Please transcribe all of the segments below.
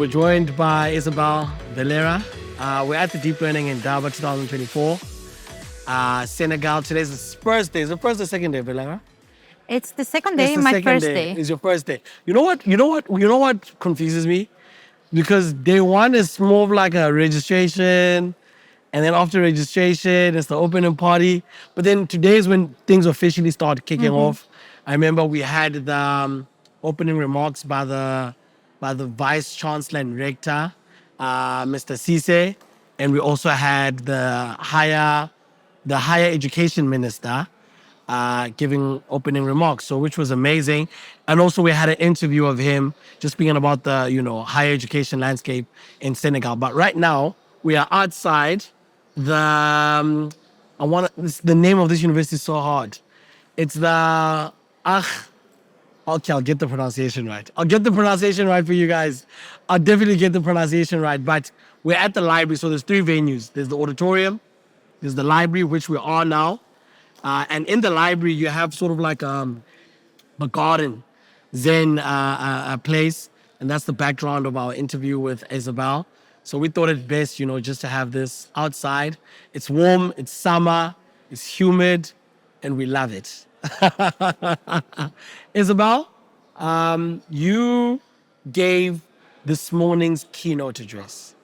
we're joined by Isabel, Valera. We're at the Deep Learning in Indaba 2024. Senegal, today's the first day. Is it first or second day, Valera? It's the second It's day, the my second first day. day. It's your first day. You know what confuses me? Because day one is more of like a registration, and then after registration, it's the opening party. But then today is when things officially start kicking off. I remember we had the opening remarks by the Vice Chancellor and Rector, Mr. Cisse, and we also had the higher education minister giving opening remarks, so which was amazing. And also we had an interview of him just speaking about the higher education landscape in Senegal. But right now we are outside the the name of this university is so hard. It's the okay, I'll get the pronunciation right. I'll get the pronunciation right for you guys. I'll definitely get the pronunciation right. But we're at the library, so there's three venues. There's the auditorium, there's the library, which we are now. And in the library, you have sort of like a garden, Zen place. And that's the background of our interview with Isabel. So we thought it best, just to have this outside. It's warm, it's summer, it's humid, and we love it. Isabel, you gave this morning's keynote address,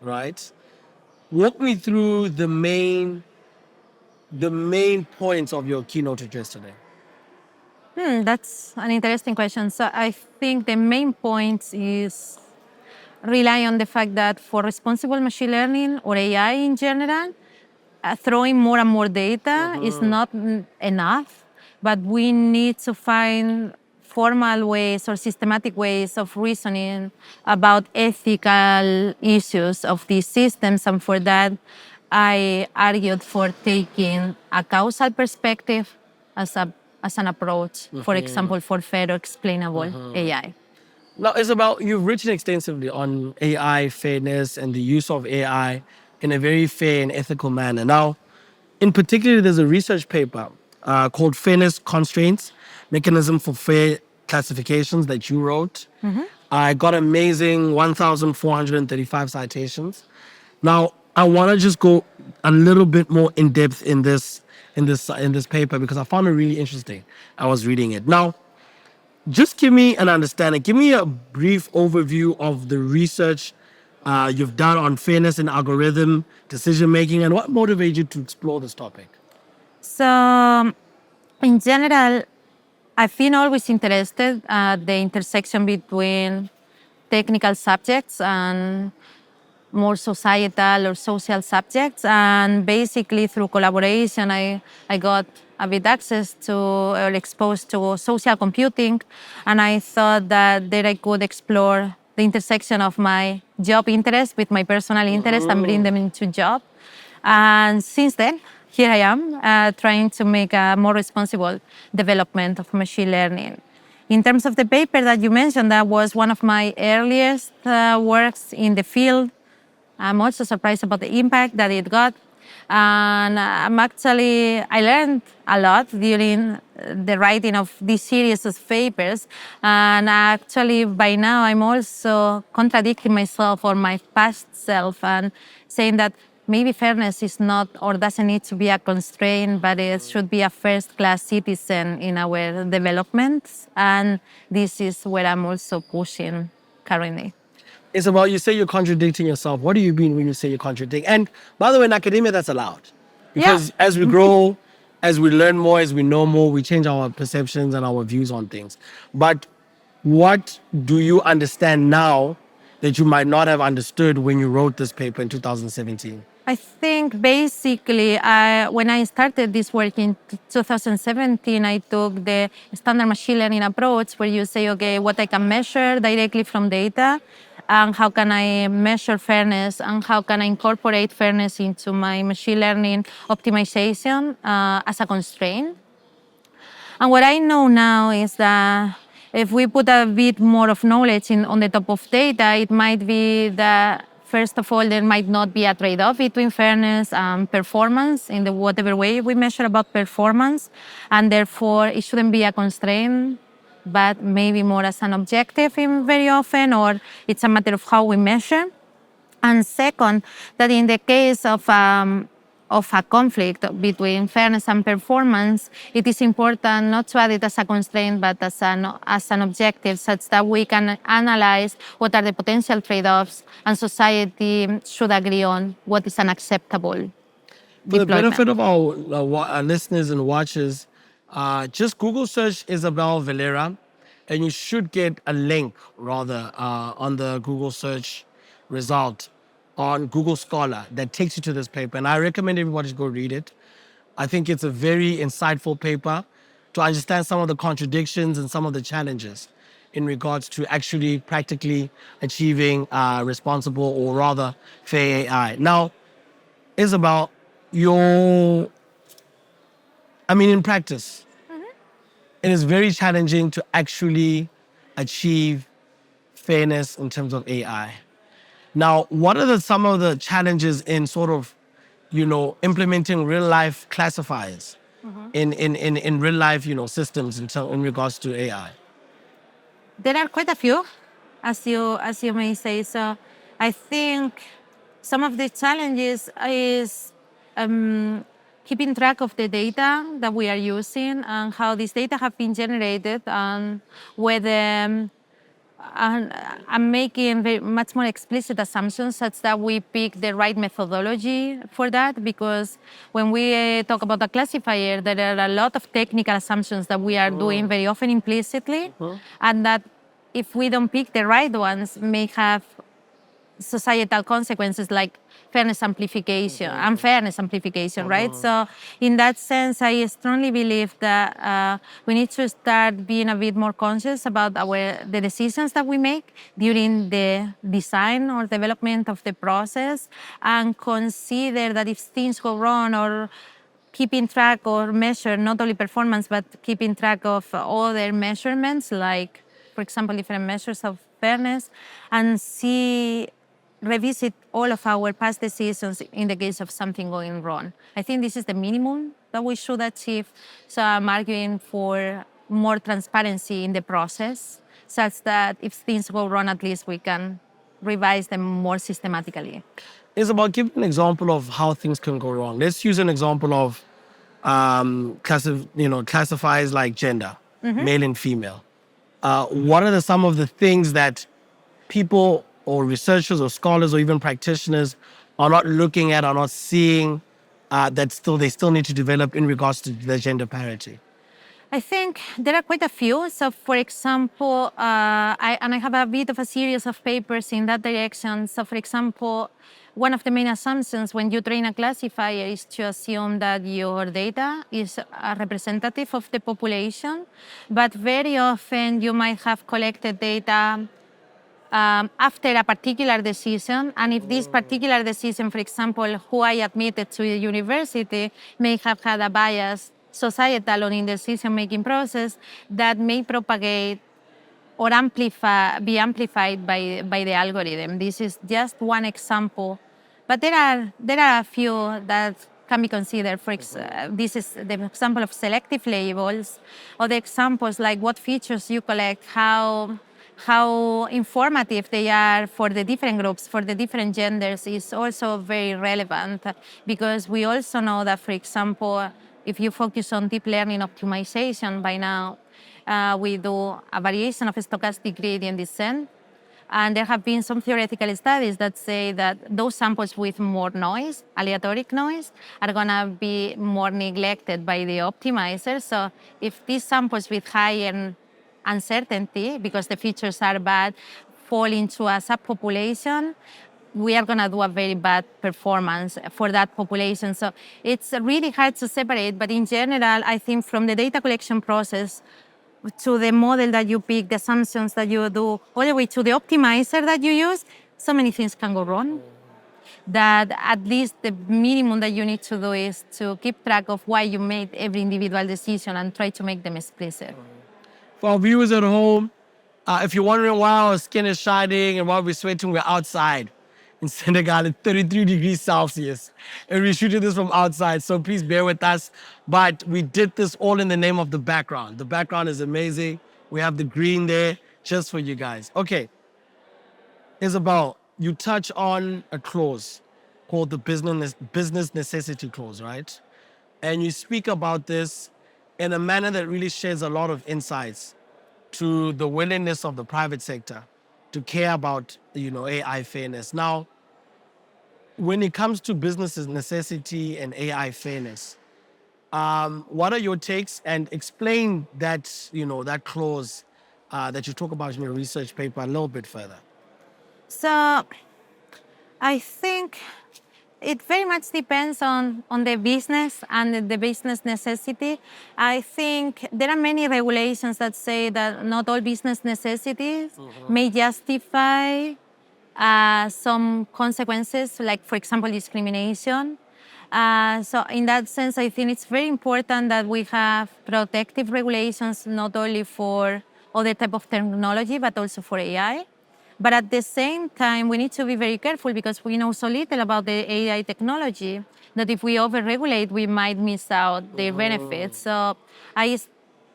right? Walk me through the main points of your keynote address today. That's an interesting question. So I think the main point is rely on the fact that for responsible machine learning or AI in general, throwing more and more data is not enough, but we need to find formal ways or systematic ways of reasoning about ethical issues of these systems. And for that, I argued for taking a causal perspective as an approach, for example, for fair or explainable AI. Now, Isabel, you've written extensively on AI fairness and the use of AI in a very fair and ethical manner. Now, in particular, there's a research paper called Fairness Constraints, Mechanism for Fair Classifications that you wrote. I got amazing 1,435 citations. Now, I want to just go a little bit more in depth in this paper because I found it really interesting. I was reading it. Now, just give me an understanding. Give me a brief overview of the research you've done on fairness in algorithm decision making, and what motivated you to explore this topic. So, in general, I've been always interested at the intersection between technical subjects and more societal or social subjects. And basically through collaboration, I got a bit access to or exposed to social computing. And I thought that there I could explore the intersection of my job interest with my personal interest and bring them into job. And since then, here I am trying to make a more responsible development of machine learning. In terms of the paper that you mentioned, that was one of my earliest works in the field. I'm also surprised about the impact that it got. And I learned a lot during the writing of this series of papers. And actually, by now, I'm also contradicting myself or my past self and saying that maybe fairness is not or doesn't need to be a constraint, but it should be a first-class citizen in our developments. And this is where I'm also pushing currently. Isabel, you say you're contradicting yourself. What do you mean when you say you're contradicting? And by the way, in academia, that's allowed. Because as we grow, as we learn more, as we know more, we change our perceptions and our views on things. But what do you understand now that you might not have understood when you wrote this paper in 2017? I think basically when I started this work in 2017, I took the standard machine learning approach where you say, okay, what I can measure directly from data and how can I measure fairness and how can I incorporate fairness into my machine learning optimization as a constraint. And what I know now is that if we put a bit more of knowledge on the top of data, it might be that, first of all, there might not be a trade-off between fairness and performance in the whatever way we measure about performance. And therefore, it shouldn't be a constraint but maybe more as an objective in very often, or it's a matter of how we measure. And second, that in the case of a conflict between fairness and performance, it is important not to add it as a constraint, but as an objective, such that we can analyze what are the potential trade-offs, and society should agree on what is an acceptable For the deployment. benefit of our listeners and watchers, just Google search Isabel Valera, and you should get a link rather on the Google search result on Google Scholar that takes you to this paper. And I recommend everybody to go read it. I think it's a very insightful paper to understand some of the contradictions and some of the challenges in regards to actually practically achieving responsible or rather fair AI. Now, Isabel, your, I mean, in practice, it is very challenging to actually achieve fairness in terms of AI. Now, what are some of the challenges in sort of, implementing real life classifiers in real life, systems in regards to AI? There are quite a few, as you may say. So I think some of the challenges is keeping track of the data that we are using and how this data have been generated, and whether and I'm making much more explicit assumptions such that we pick the right methodology for that, because when we talk about a classifier, there are a lot of technical assumptions that we are doing very often implicitly, and that if we don't pick the right ones may have societal consequences like fairness amplification, unfairness amplification, right? So in that sense, I strongly believe that we need to start being a bit more conscious about the decisions that we make during the design or development of the process, and consider that if things go wrong, or keeping track or measure not only performance, but keeping track of other measurements, like, for example, different measures of fairness, and revisit all of our past decisions in the case of something going wrong. I think this is the minimum that we should achieve. So I'm arguing for more transparency in the process, such that if things go wrong, at least we can revise them more systematically. Isabel, give an example of how things can go wrong. Let's use an example of classifies like gender, male and female. What are some of the things that people or researchers or scholars or even practitioners are not looking at, are not seeing, that they still need to develop in regards to the gender parity? I think there are quite a few. So, for example, I have a bit of a series of papers in that direction. So, for example, one of the main assumptions when you train a classifier is to assume that your data is a representative of the population. But very often you might have collected data after a particular decision, and if this particular decision, for example, who I admitted to the university, may have had a bias societal or in the decision-making process, that may propagate or be amplified by the algorithm. This is just one example, but there are a few that can be considered. This is the example of selective labels, or the examples like what features you collect, how informative they are for the different groups, for the different genders, is also very relevant, because we also know that, for example, if you focus on deep learning optimization by now, we do a variation of stochastic gradient descent. And there have been some theoretical studies that say that those samples with more noise, aleatoric noise, are going to be more neglected by the optimizer. So if these samples with higher uncertainty, because the features are bad, fall into a subpopulation, we are going to do a very bad performance for that population. So it's really hard to separate, but in general, I think from the data collection process to the model that you pick, the assumptions that you do, all the way to the optimizer that you use, so many things can go wrong, that at least the minimum that you need to do is to keep track of why you made every individual decision and try to make them explicit. For our viewers at home, if you're wondering why our skin is shining and why we're sweating, we're outside in Senegal at 33 degrees Celsius. And we're shooting this from outside, so please bear with us. But we did this all in the name of the background. The background is amazing. We have the green there just for you guys. Okay, Isabel, you touch on a clause called the business necessity clause, right? And you speak about this in a manner that really sheds a lot of insights to the willingness of the private sector to care about, AI fairness. Now, when it comes to business necessity and AI fairness, what are your takes? And explain that, that clause that you talk about in your research paper a little bit further. So I think it very much depends on the business and the business necessity. I think there are many regulations that say that not all business necessities may justify some consequences, like, for example, discrimination. So in that sense, I think it's very important that we have protective regulations, not only for other type of technology, but also for AI. But at the same time, we need to be very careful because we know so little about the AI technology that if we overregulate, we might miss out the benefits. So I,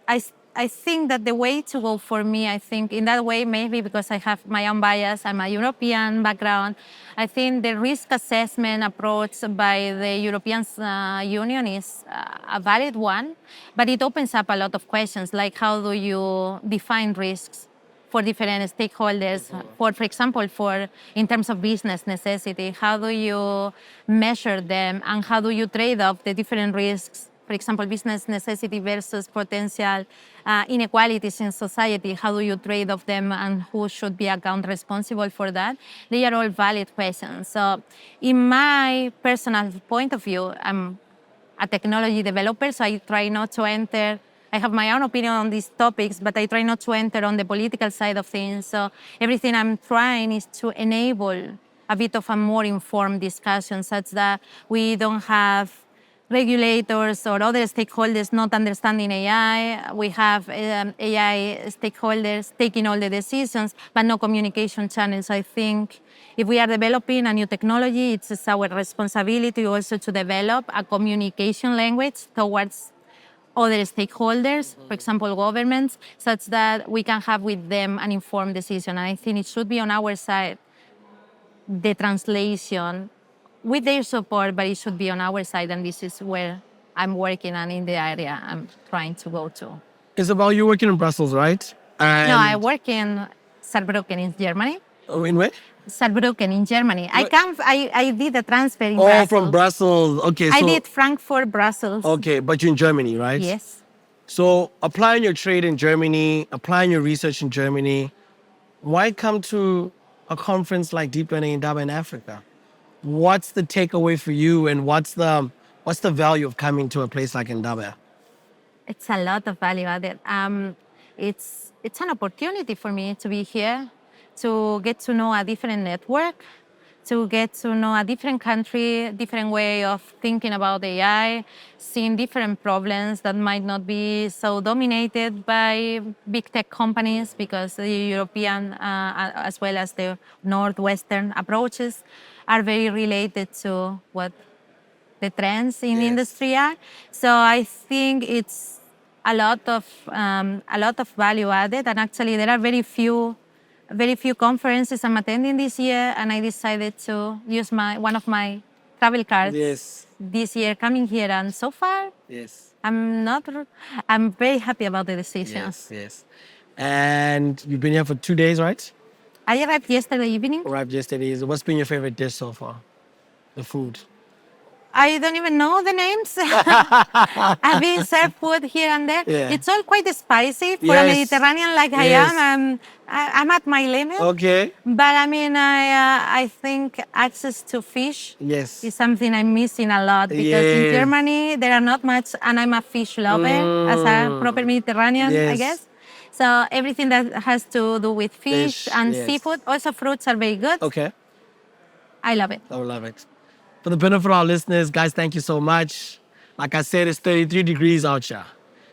I think that the way to go for me, I think in that way, maybe because I have my own bias, I'm a European background, I think the risk assessment approach by the European Union is a valid one, but it opens up a lot of questions, like how do you define risks for different stakeholders, for example, for in terms of business necessity, how do you measure them and how do you trade off the different risks? For example, business necessity versus potential inequalities in society. How do you trade off them and who should be account responsible for that? They are all valid questions. So in my personal point of view, I'm a technology developer, so I try not to enter. I have my own opinion on these topics, but I try not to enter on the political side of things. So everything I'm trying is to enable a bit of a more informed discussion, such that we don't have regulators or other stakeholders not understanding AI. We have AI stakeholders taking all the decisions, but no communication channels. I think if we are developing a new technology, it's our responsibility also to develop a communication language towards other stakeholders, for example, governments, such that we can have with them an informed decision. And I think it should be on our side, the translation with their support, but it should be on our side. And this is where I'm working and in the area I'm trying to go to. Isabel, you're working in Brussels, right? No, I And work in Saarbrücken in Germany. oh, in where? Saarbrücken in Germany. What? I did a transfer in Oh, Brussels. from Brussels. Okay, I so did Frankfurt, Brussels. okay, but you're in Germany, right? Yes. So applying your trade in Germany, applying your research in Germany, why come to a conference like Deep Learning Indaba in Africa? What's the takeaway for you, and what's the value of coming to a place like Indaba? It's a lot of value added. It's an opportunity for me to be here, to get to know a different network, to get to know a different country, different way of thinking about AI, seeing different problems that might not be so dominated by big tech companies, because the European as well as the Northwestern approaches are very related to what the trends in Yes. industry are. So I think it's a lot of value added, and actually there are very few conferences I'm attending this year, and I decided to use one of my travel cards Yes. this year coming here, and so far Yes. I'm very happy about the decision. Yes. Yes. And you've been here for 2 days, right? I arrived yesterday evening. Arrived yesterday. What's been your favorite dish so far? The food. I don't even know the names. I've been served food here and there. Yeah. It's all quite spicy for a Yes. Mediterranean like I Yes. am. I'm at my limit. Okay. But I mean, I think access to fish Yes. is something I'm missing a lot, because in Yes. Germany there are not much, and I'm a fish lover as a proper Mediterranean, I Yes. guess. So everything that has to do with fish Fish, and yes. seafood, also fruits are very good. Okay. I love it. I love it. For the benefit of our listeners, guys, thank you so much. Like I said, it's 33 degrees out here,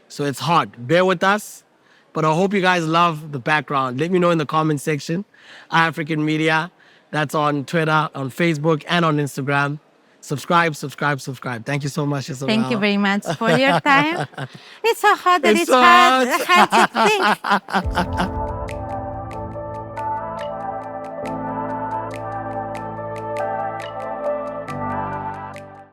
so it's hot. Bear with us, but I hope you guys love the background. Let me know in the comment section. iAfrikan Media, that's on Twitter, on Facebook, and on Instagram. Subscribe, subscribe, subscribe. Thank you so much, Isabel. Thank you very much for your time. It's so hot that It's it's so hard to think. hot.